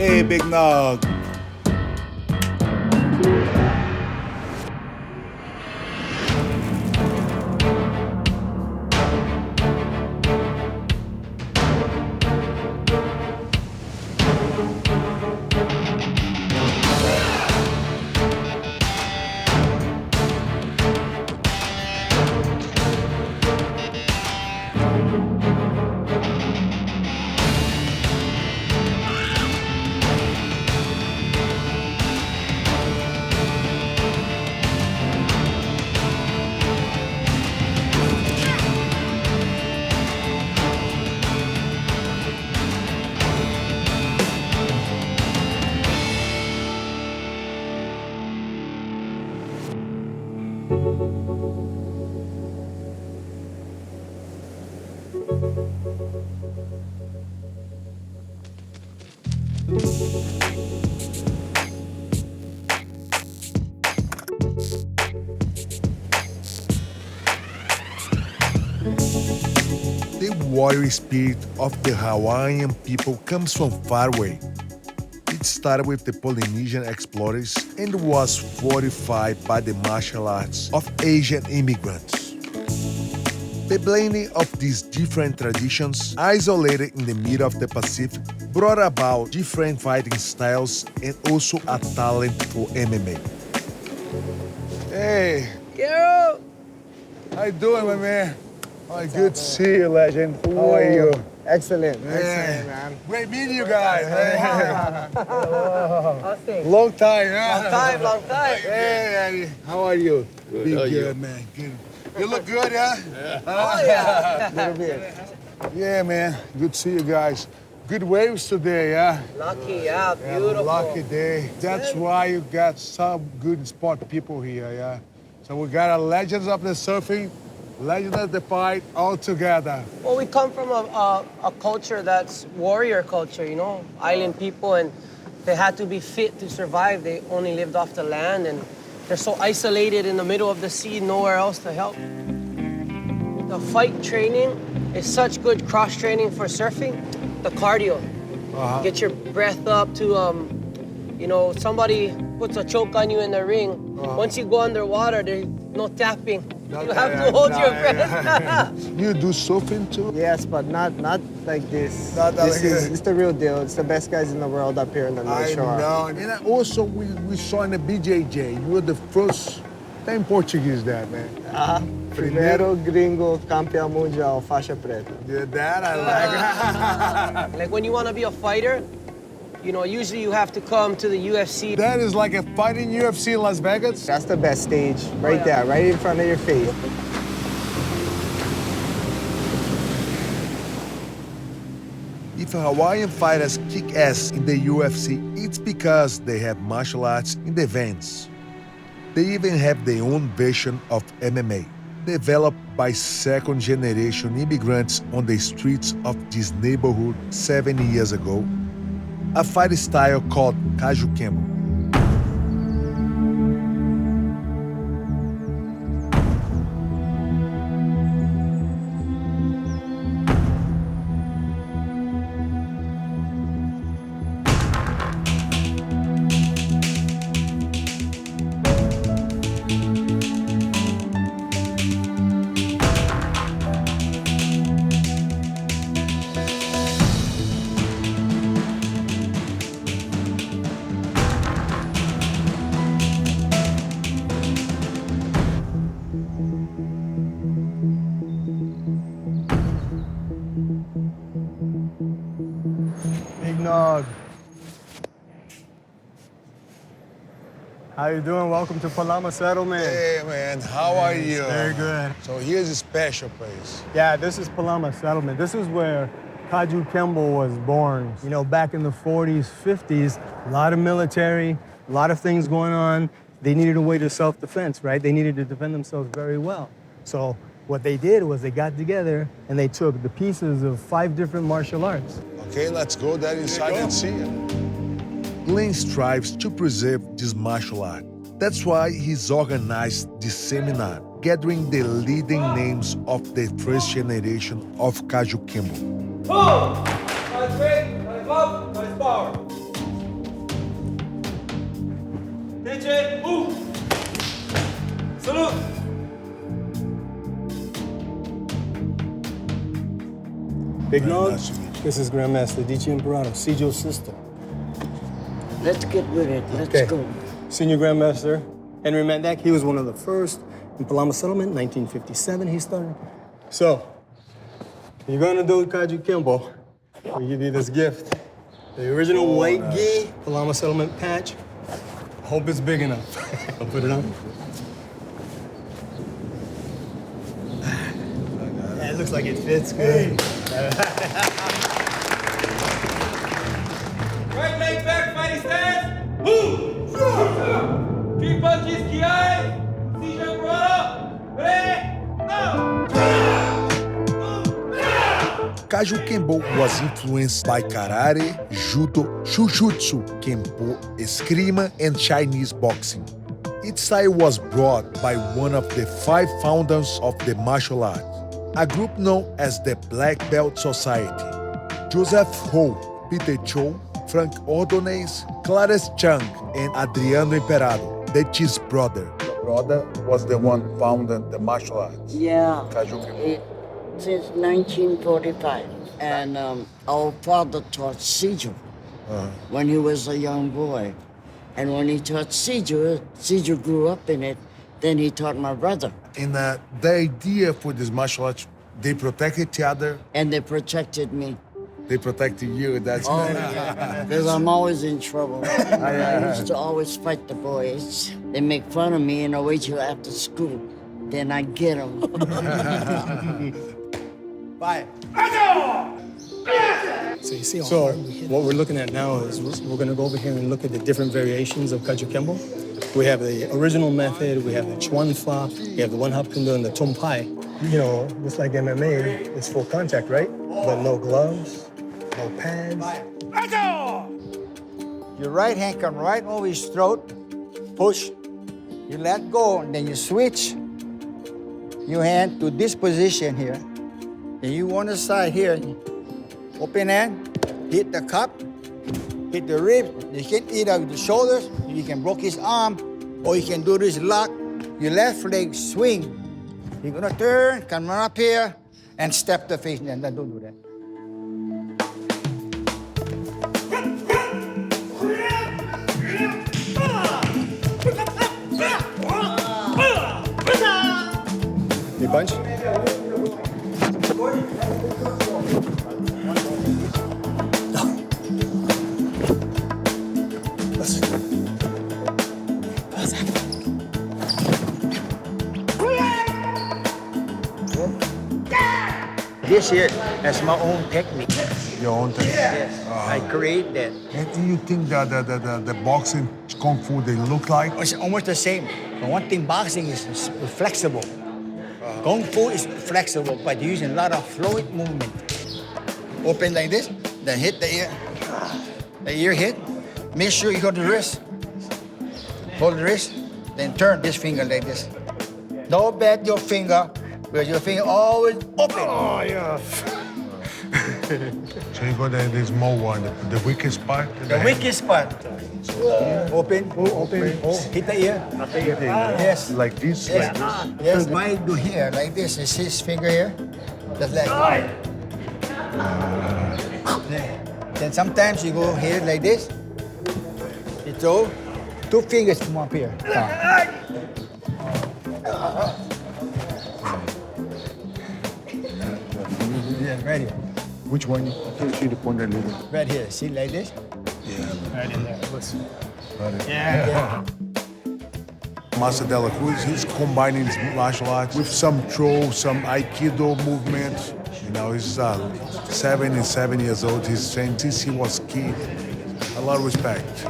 Hey, Big Nog. The warrior spirit of the Hawaiian people comes from far away. It started with the Polynesian explorers and was fortified by the martial arts of Asian immigrants. The blending of these different traditions, isolated in the middle of the Pacific, brought about different fighting styles and also a talent for MMA. Hey, Yo! how you doing, my man? Oh, good to see you, legend. How are you? Excellent. Man. Excellent, man. Great meeting you guys. How's things? Long time, huh? Long time. Hey, Eddie. How are you? Good. Be How are good, you? man. Good. You look good, yeah? Oh, yeah. Little bit. Yeah, man. Good to see you guys. Good waves today, yeah? Lucky, yeah. Beautiful. Lucky day. That's why you got some good sport people here, yeah? So we got a legends of the surfing, legends of the fight, all together. Well, we come from a culture that's warrior culture, you know? Island people, and they had to be fit to survive. They only lived off the land, and they're so isolated in the middle of the sea, nowhere else to help. The fight training is such good cross-training for surfing. The cardio. Get your breath up to, you know, somebody puts a choke on you in the ring. Once you go underwater, there's no tapping. You have to hold your breath. You do surfing too? Yes, but not like this. Not like this. It's the real deal. It's the best guys in the world up here in the North I Shore. know. And also, we saw in the BJJ, you were the first time Portuguese there, man. Primeiro gringo campeão mundial, faixa preta. Yeah, that I like. Like when you want to be a fighter, you know, usually you have to come to the UFC. That is like a fighting UFC in Las Vegas. That's the best stage, right yeah. there, right in front of your face. If Hawaiian fighters kick ass in the UFC, it's because they have martial arts in the veins. They even have their own version of MMA, developed by second-generation immigrants on the streets of this neighborhood 70 years ago, a fight style called KaJuKenbo. Big Nog. How you doing? Welcome to Palama Settlement. Hey man, how are you? Very good. So here's a special place. Yeah, this is Palama Settlement. This is where KaJuKenbo was born. You know, back in the 40s, 50s, a lot of military, a lot of things going on. They needed a way to self-defense, right? They needed to defend themselves very well. So what they did was they got together and they took the pieces of 5 different martial arts. Okay, let's go there inside and see it. Glen strives to preserve this martial art. That's why he's organized this seminar, gathering the leading names of the first generation of KaJuKembo. Boom! Nice weight, nice love, nice power. Big Nog, this is Grandmaster D.G. Imperato, Sijo's sister. Let's get with it. Let's Okay. go. Senior Grandmaster Henry Mandak, he was one of the first in Palama Settlement, 1957 he started. So, you're gonna do KaJuKenbo. We give you this gift. The original white gi Palama Settlement patch. Hope it's big enough. I'll put it on. Yeah, it looks like it fits good. Right leg back, fighting stance. Move. 3 punches, Ki. Seizure, brother. Ready? Go. KaJuKenbo was influenced by karate, judo, shujutsu, kempo, eskrima, and Chinese boxing. Its style was brought by one of the 5 founders of the martial art, a group known as the Black Belt Society. Joseph Ho, Peter Cho, Frank Ordonez, Clarence Chang, and Adriano Imperado, the Chi's brother. Your brother was the one founded the martial arts. Yeah. KaJuKenbo. Since 1945. And our father taught Sijo when he was a young boy. And when he taught Sijo grew up in it, then he taught my brother. And the idea for this martial arts, they protect each other, And they protected me. they protect you. That's Oh, yeah. Because I'm always in trouble. I used to always fight the boys. They make fun of me and I wait till after school. Then I get them. Bye. So you see what we're looking at now is we're going to go over here and look at the different variations of KaJuKembo. We have the original method, we have the Chuan Fa, we have the One Hop Kendo and the Tum Pai. You know, just like MMA, it's full contact, right? But no gloves, no pads. Your right hand come right over his throat, push. You let go, and then you switch your hand to this position here. Then you on the side here, open hand, hit the cup, hit the ribs. You can either with the shoulders, you can break his arm, or you can do this lock, your left leg swing. You're gonna turn, come right up here, and step the face, and then don't do that. You punch? This here is my own technique. your own thing. Yes, I create that. And do you think that the boxing kung fu they look like? It's almost the same. But one thing, boxing is flexible. Kung Fu is flexible, but using a lot of fluid movement. Open like this, then hit the ear. The ear hit. Make sure you hold the wrist. Hold the wrist, then turn this finger like this. Don't bend your finger, because your finger always open. Oh, yeah. So you got the small one, the weakest part? The weakest spot. Open, open, hit the ear. Yes. Like this? Yes. Like this? Yes, why do here, like this, is his finger here, just like that. Then sometimes you go here like this, you throw, 2 fingers come up here. Yeah, right here. Which one? I can see the point a little. Right here, see like this? Right in there. Listen. Yeah. Master Dela Cruz, he's combining his martial arts with some throw, some Aikido movements. You know, he's 77 years old. He's trained since he was a kid. A lot of respect.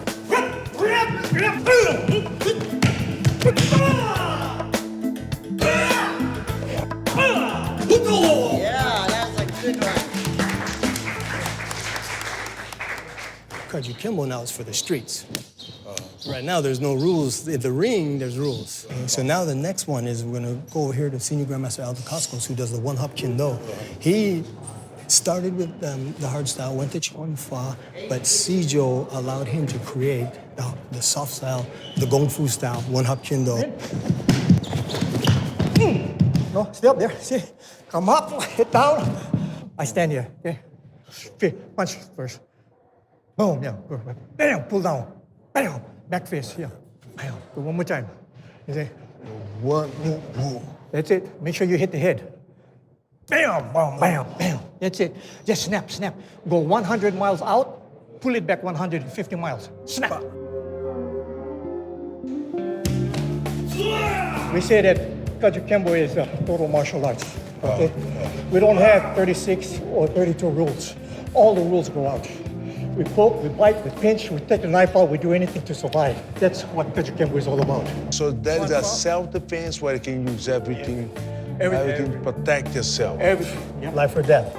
Yeah, that's a good one. KaJuKembo now is for the streets. Right now, there's no rules. In the ring, there's rules. So now the next one is we're gonna go over here to Senior Grandmaster Aldo Coscos, who does the One Hop Kendo. He started with the hard style, went to Chuan Fa, but Sijo allowed him to create the soft style, the Gong Fu style, One Hop Kendo. No, stay up there. See? Come up, hit down. I stand here, okay? Punch first. Boom, yeah. Bam, pull down. Bam, back fist, yeah. Bam. Do one more time. You see? That's it. Make sure you hit the head. Bam, bam, bam, bam. That's it. Just snap, snap. Go 100 miles out, pull it back 150 miles. Snap. We say that Kajukembo is total martial arts. Okay? We don't have 36 or 32 rules. All the rules go out. We poke, we bite, we pinch, we take the knife out, we do anything to survive. That's what Kajukembo is all about. So that is a self-defense where you can use everything to protect yourself. Everything. Yeah. Life or death.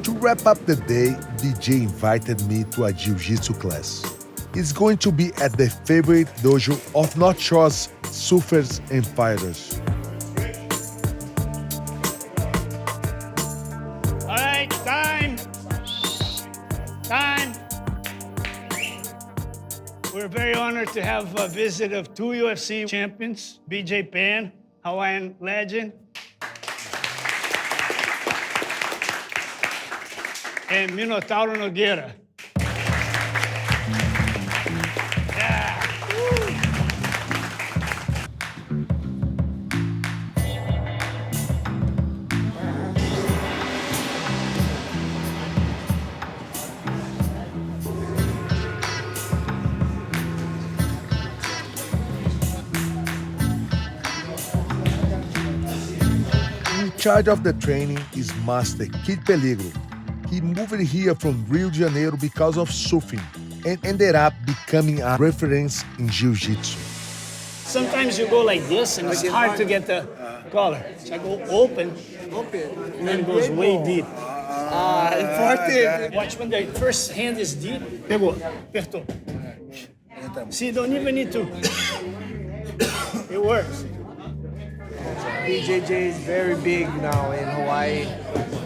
To wrap up the day, DJ invited me to a jiu-jitsu class. It's going to be at the favorite dojo of North Shore's surfers and fighters. All right, time. Time. We're very honored to have a visit of 2 UFC champions, BJ Penn, Hawaiian legend, and Minotauro Nogueira. In charge of the training is Master Kid Peligro. He moved here from Rio de Janeiro because of surfing and ended up becoming a reference in jiu-jitsu. Sometimes you go like this and it's hard to get the collar. So I go open, and then it goes way deep. Important. Watch when the first hand is deep. Pegou, apertou. See, you don't even need to. It works. BJJ is very big now in Hawaii.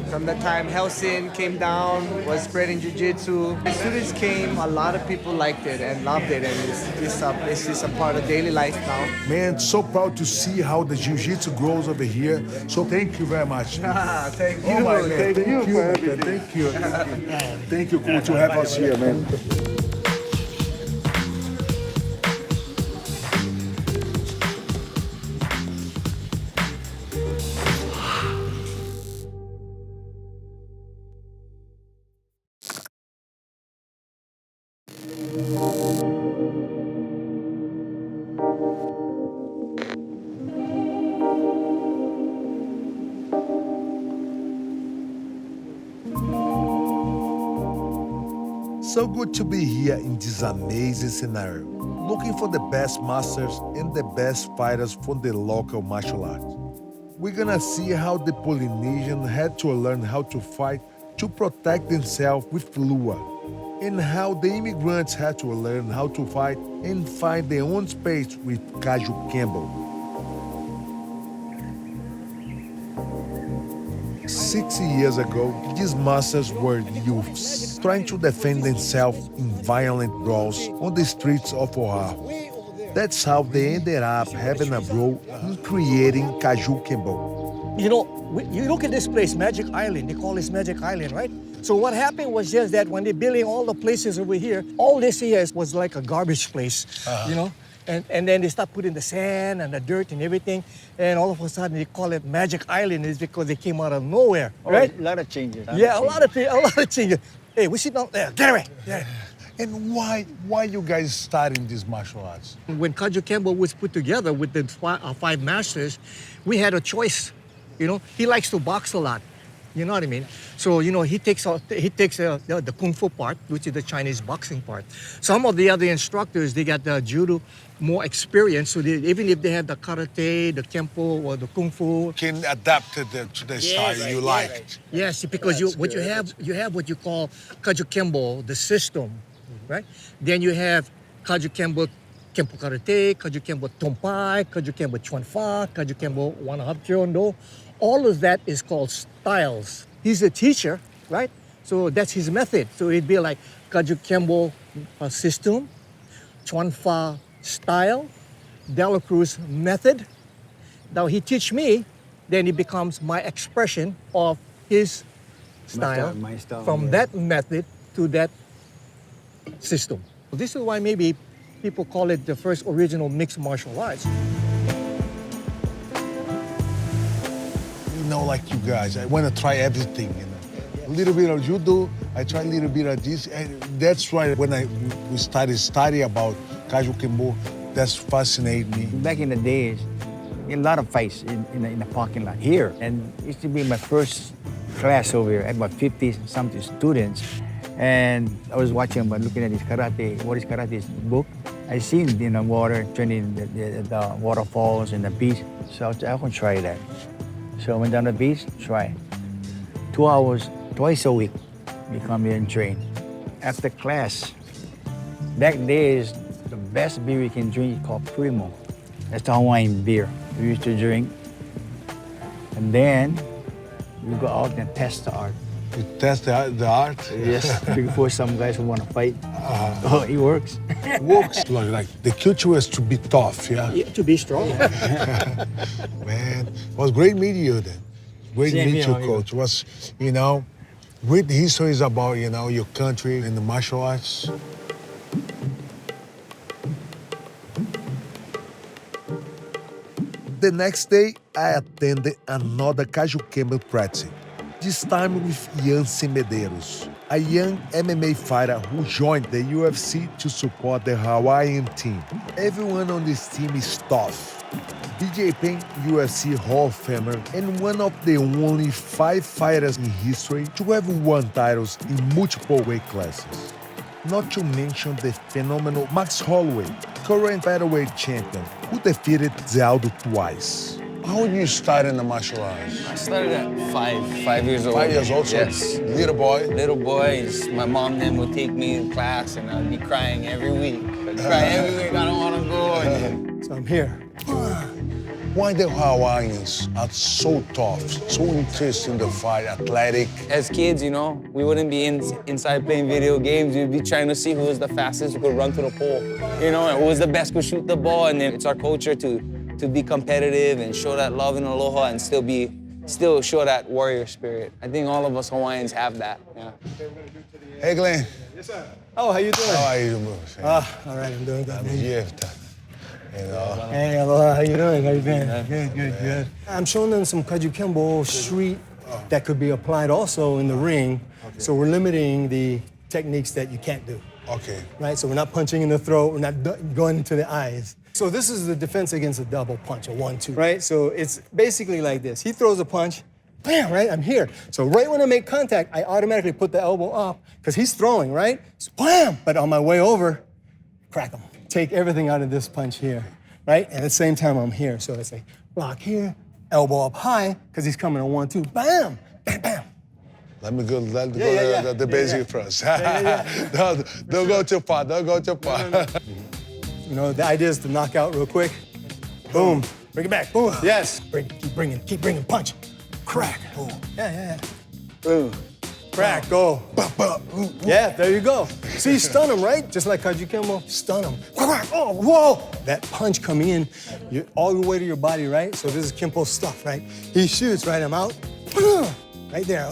From the time Helsin came down, was spreading jiu-jitsu. The students came, a lot of people liked it and loved it, and it's just a part of daily life now. Man, so proud to see how the jiu-jitsu grows over here. So thank you very much. Thank you. Oh my man, thank you for everything. Thank you. Thank you, cool, to have us here, man. So good to be here in this amazing scenario, looking for the best masters and the best fighters from the local martial arts. We're gonna see how the Polynesian had to learn how to fight to protect themselves with Lua, and how the immigrants had to learn how to fight and find their own space with KaJuKenbo. 60 years ago, these masters were youths trying to defend themselves in violent brawls on the streets of Oahu. That's how they ended up having a role in creating KaJuKenbo. You know, you look at this place, Magic Island. They call this Magic Island, right? So what happened was just that when they're building all the places over here, all this here was like a garbage place, you know? And then they start putting the sand and the dirt and everything, and all of a sudden they call it Magic Island is because they came out of nowhere, right? A lot of changes. Yeah, a lot of changes. Hey, we sit down there, get away. Yeah. And why you guys starting these martial arts? When KaJuKembo was put together with the five masters, we had a choice. You know, he likes to box a lot. You know what I mean? So, you know, he takes the Kung Fu part, which is the Chinese boxing part. Some of the other instructors, they got the judo more experience, so even if they have the karate, the kempo, or the kung fu, Can adapt to the style you liked. yes, because you have what you call KaJuKembo, the system, right? Then you have KaJuKembo Kempo Karate, KaJuKembo Tompai, KaJuKembo Chuanfa, KaJuKembo Wanahap Kyondo. All of that is called styles. He's a teacher, right? So that's his method. So it'd be like KaJuKenBo system, Chuanfa style, Dela Cruz method. Now he teach me, then it becomes my expression of his style, my style, from yeah. that method to that system. This is why maybe people call it the first original mixed martial arts. You know, like you guys, I want to try everything, you know. A little bit of judo, I try a little bit of this, and that's why when we started studying about KaJuKembo, that's fascinated me. Back in the days, a lot of fights in the parking lot here. And it used to be my first class over here. I had about 50-something students. And I was watching, but looking at this karate, what is karate's book. I seen in the water, training the waterfalls and the beach. So I can try that. So I went down the beach, try. 2 hours, twice a week, we come here and train. After class, back days, the best beer we can drink is called Primo. That's the Hawaiian beer we used to drink. And then we go out and test the art. You test the art? Yes, before some guys who want to fight. Oh, it works. Works like the culture was to be tough, yeah? Yeah, to be strong. Man, it was great meeting you then. Great Same meeting here, you, amigo. Coach. It was, you know, great histories about, you know, your country and the martial arts. The next day, I attended another KaJuKembo practice, this time with Yancy Medeiros, a young MMA fighter who joined the UFC to support the Hawaiian team. Everyone on this team is tough. DJ Payne, UFC Hall of Famer, and one of the only 5 fighters in history to have won titles in multiple weight classes. Not to mention the phenomenal Max Holloway, current featherweight champion, who defeated Zaldo twice. How did you start in the martial arts? I started at 5 years old. 5 years old, so Yes. little boy. Little boys, my mom then would take me in class and I'd be crying every week. I'd cry every week, I don't want to go. And So I'm here. Why the Hawaiians are so tough, so interested in the fight, athletic? as kids, you know, we wouldn't be inside playing video games. We'd be trying to see who was the fastest who could run to the pole, you know, and who was the best who could shoot the ball. And then it's our culture to be competitive and show that love and aloha and still show that warrior spirit. I think all of us Hawaiians have that, yeah. Hey, Glen. Oh, how you doing? How are you, man? All right, I'm doing good. I'm man. here. You know, Hey, aloha, how you doing? How you been? Good. I'm showing them some KaJuKembo street that could be applied also in the ring. So we're limiting the techniques that you can't do, okay. right? So we're not punching in the throat, we're not going into the eyes. So this is the defense against a double punch, a 1-2, right? So it's basically like this. He throws a punch, bam, right? I'm here. So right when I make contact, I automatically put the elbow up because he's throwing, right? So bam, but on my way over, crack him. Take everything out of this punch here, right? And at the same time, I'm here. So it's like block here, elbow up high, because he's coming on 1-2, bam, bam, bam. Let me go Yeah. the basic first. Don't go too far, don't go too far. You know, the idea is to knock out real quick. Boom, bring it back, boom. Yes, keep bringing, punch, crack. Boom. Yeah. Boom. Crack, go. Yeah, there you go. See, stun him, right? Just like KaJuKembo, stun him. Oh, whoa! That punch coming in, you're all the way to your body, right? So this is Kempo's stuff, right? He shoots, right? I'm out. Right there.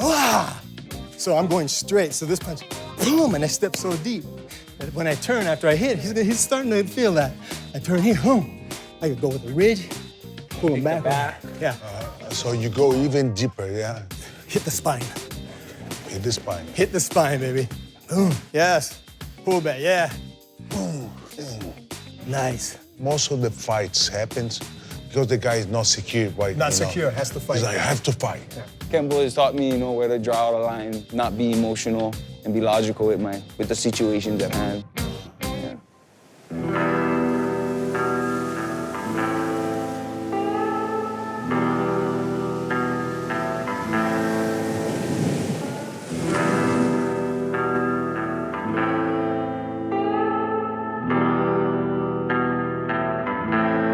So I'm going straight. So this punch, boom, and I step so deep. And when I turn after I hit, he's starting to feel that. I turn here, boom. I could go with the ridge, pull him back. Yeah. So you go even deeper, yeah? Hit the spine. Hit the spine. Hit the spine, baby. Boom. Yes. Pull back, yeah. Boom. Nice. Most of the fights happens because the guy is not secure, right? Not secure, has to fight. He's like, I have to fight. Kembo has taught me, you know, where to draw the line, not be emotional, and be logical with the situations at hand. Yeah.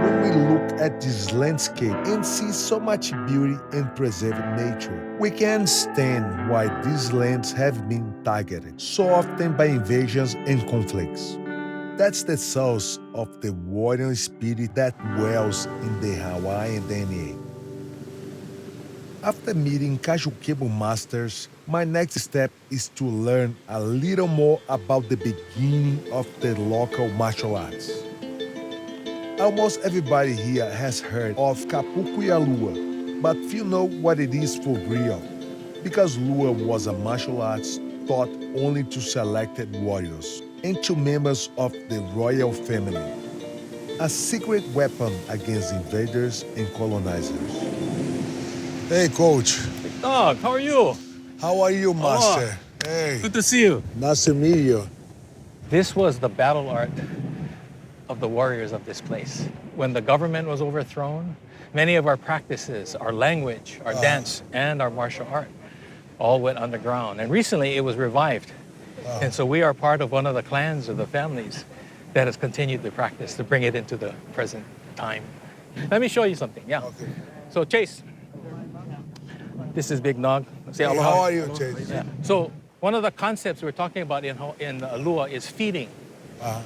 When we look at this landscape and see so much beauty and preserved nature, we can understand why these lands have been targeted so often by invasions and conflicts. That's the source of the warrior spirit that dwells in the Hawaiian DNA. After meeting Kajukembo masters, my next step is to learn a little more about the beginning of the local martial arts. Almost everybody here has heard of KaJuKenBo Lua, but few know what it is for real, because Lua was a martial arts taught only to selected warriors and to members of the royal family, a secret weapon against invaders and colonizers. Hey, Coach. Dog, how are you? How are you, Master? Hey. Good to see you. Nice to meet you. This was the battle art of the warriors of this place. When the government was overthrown, many of our practices, our language, our dance, and our martial art all went underground. And recently it was revived. And so we are part of one of the clans or the families that has continued the practice to bring it into the present time. Let me show you something, yeah. Okay. So Chase, this is Big Nog. Say Hey, aloha. how are you, Chase? Yeah. So one of the concepts we're talking about in Lua is feeding.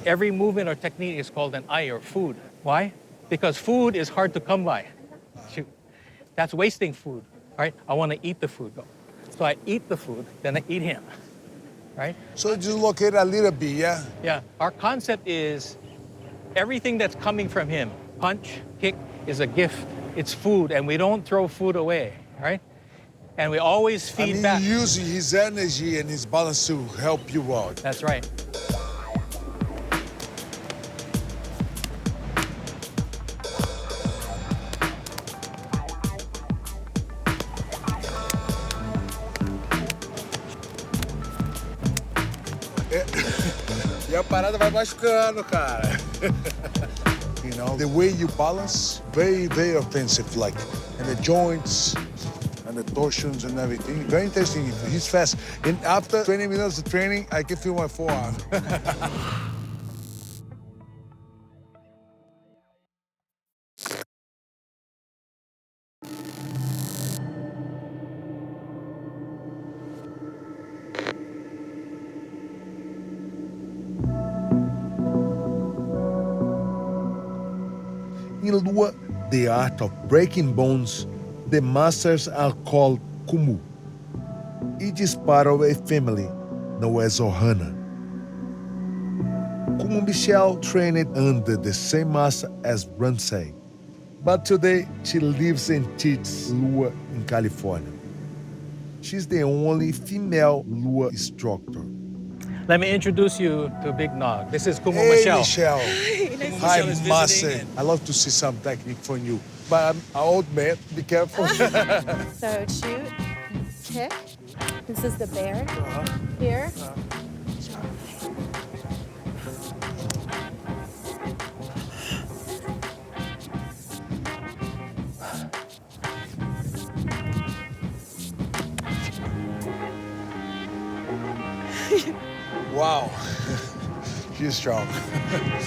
Every movement or technique is called an ai, or food. Why? Because food is hard to come by. Shoot. That's wasting food, right? I want to eat the food. So I eat the food, then I eat him, right? So just locate a little bit, yeah? Yeah. Our concept is everything that's coming from him, punch, kick, is a gift. It's food, and we don't throw food away, right? And we always feed back. You use his energy and his balance to help you out. That's right. E a parada vai machucando, cara. You know, the way you balance, very, very offensive, like, and the joints and the torsions and everything. Very interesting. He's fast. And after 20 minutes of training, I can feel my forearm. In Lua, the art of breaking bones, the masters are called kumu. Each is part of a family known as Ohana. Kumu Michelle trained under the same master as Ramsey, but today she lives and teaches Lua in California. She's the only female Lua instructor. Let me introduce you to Big Nog. This is Kumu Hey, Michelle. Michelle. Hi, Michelle is Master. visiting I love to see some technique from you, but I'm an old man. Be careful. So shoot, kick. This is the bear. Here. Wow, she's strong.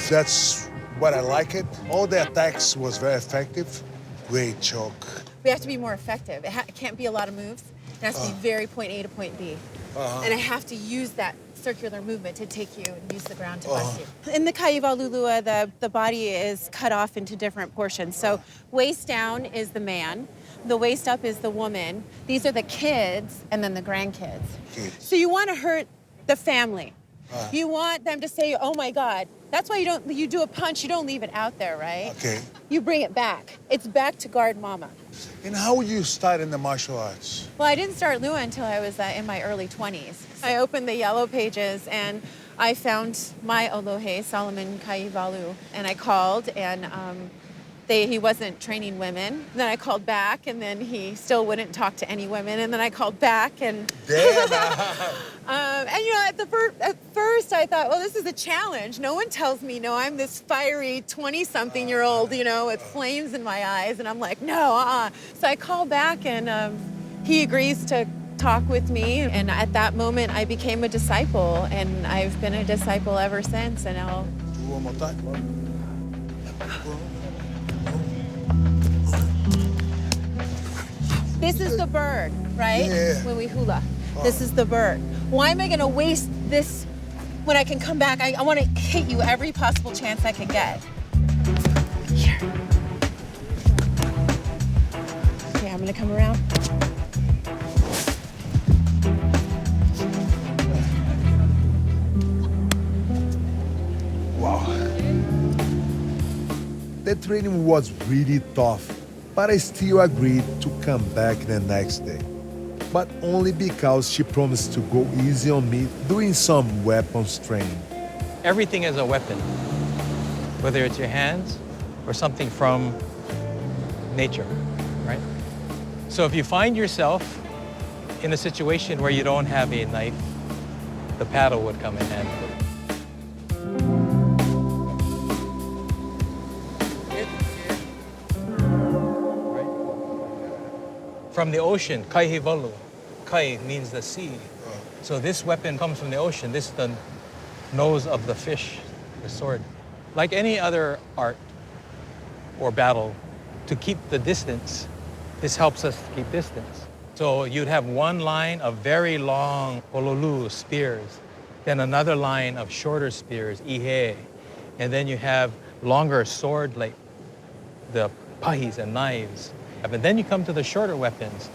That's what I like it. All the attacks was very effective. Great choke. We have to be more effective. It can't be a lot of moves. It has to be very point A to point B. And I have to use that circular movement to take you and use the ground to bust you. In the KaJuKenBo Lua, the body is cut off into different portions. So waist down is the man. The waist up is the woman. These are the kids, and then the grandkids. So you want to hurt the family. You want them to say, oh my God. That's why you do a punch, you don't leave it out there, right? Okay. You bring it back. It's back to guard mama. And how you start in the martial arts? Well, I didn't start Lua until I was in my early 20s. I opened the yellow pages and I found my Olohe, Solomon Kaivalu, and I called and he wasn't training women. Then I called back and then he still wouldn't talk to any women. And then I called back and... Damn. and you know, at first I thought, well, this is a challenge. No one tells me, no, I'm this fiery 20-something-year-old, you know, with flames in my eyes. And I'm like, no, So I called back and he agrees to talk with me. And at that moment, I became a disciple. And I've been a disciple ever since. And I'll... Do one more time. This is the bird, right? Yeah. When we hula. This is the bird. Why am I gonna waste this when I can come back? I wanna hit you every possible chance I can get. Here. Okay, I'm gonna come around. Wow. The training was really tough, but I still agreed to come back the next day. But only because she promised to go easy on me doing some weapons training. Everything is a weapon, whether it's your hands or something from nature, right? So if you find yourself in a situation where you don't have a knife, the paddle would come in handy. From the ocean, KaJuKenBo Lua. Kai means the sea. So this weapon comes from the ocean. This is the nose of the fish, the sword. Like any other art or battle, to keep the distance, this helps us to keep distance. So you'd have one line of very long pololu spears, then another line of shorter spears, ihe, and then you have longer sword like the pahis and knives. And then you come to the shorter weapons,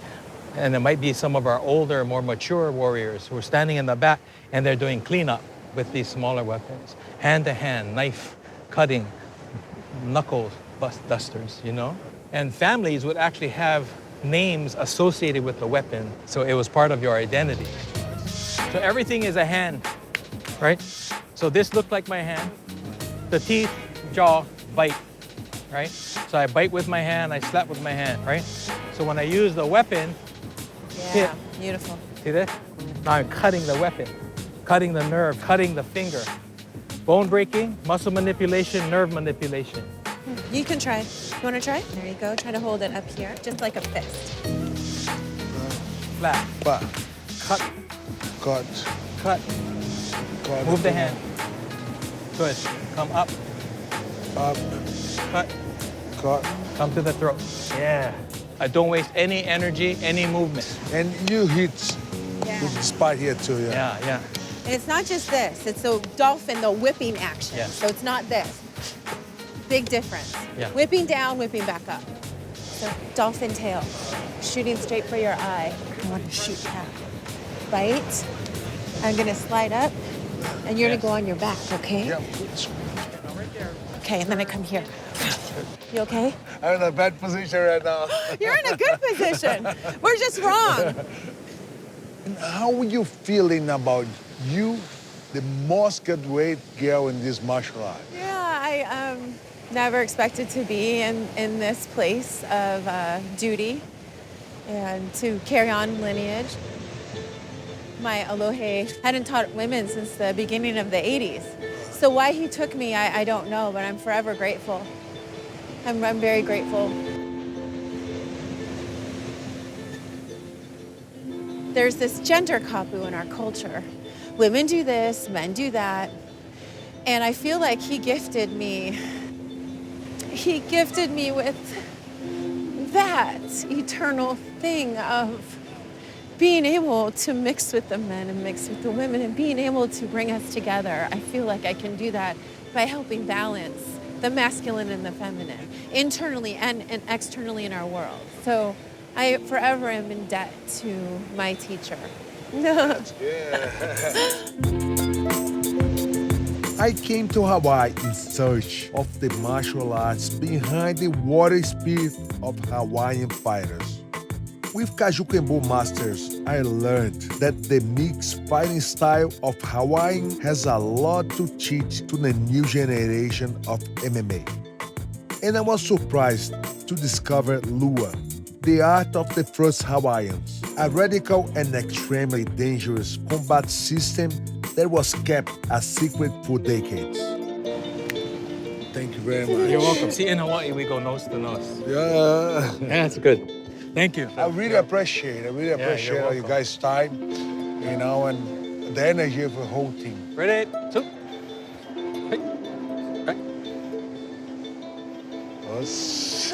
and it might be some of our older, more mature warriors who are standing in the back, and they're doing cleanup with these smaller weapons. Hand-to-hand, knife, cutting, knuckle dusters, you know? And families would actually have names associated with the weapon, so it was part of your identity. So everything is a hand, right? So this looked like my hand. The teeth, jaw, bite, right? So I bite with my hand, I slap with my hand, right? So when I use the weapon, Yeah, beautiful. see this? Now I'm cutting the weapon, cutting the nerve, cutting the finger. Bone breaking, muscle manipulation, nerve manipulation. You can try. You wanna try? There you go. Try to hold it up here, just like a fist. Flat, But cut, cut, cut. cut. Move the hand. Good. Come up, Up, cut, cut. come to the throat. Yeah. I don't waste any energy, any movement. And you hit Yeah. with the spot here too, yeah. Yeah, yeah. And it's not just this, it's the dolphin, the whipping action. Yeah. So it's not this. Big difference. Yeah. Whipping down, whipping back up. So dolphin tail, shooting straight for your eye. I want to shoot back. Bite. I'm gonna slide up, and you're Yes. gonna go on your back, okay? Yeah. Okay, and then I come here. You okay? I'm in a bad position right now. You're in a good position. We're just wrong. And how are you feeling about you, the most graduate girl in this martial art? Yeah, I never expected to be in this place of duty and to carry on lineage. My alohe hadn't taught women since the beginning of the 80s. So why he took me, I don't know, but I'm forever grateful. I'm very grateful. There's this gender kapu in our culture. Women do this, men do that. And I feel like he gifted me with that eternal thing of being able to mix with the men and mix with the women and being able to bring us together. I feel like I can do that by helping balance the masculine and the feminine, internally and externally in our world. So I forever am in debt to my teacher. I came to Hawaii in search of the martial arts behind the water spirit of Hawaiian fighters. With KaJuKenBo Masters, I learned that the mixed fighting style of Hawaiian has a lot to teach to the new generation of MMA. And I was surprised to discover Lua, the art of the first Hawaiians, a radical and extremely dangerous combat system that was kept a secret for decades. Thank you very much. You're welcome. See, in Hawaii, we go nose to nose. Yeah. That's good. Thank you. I really appreciate you're all you welcome. guys' time, you know, and the energy of the whole team. Ready? Two. Hey. Right. Us.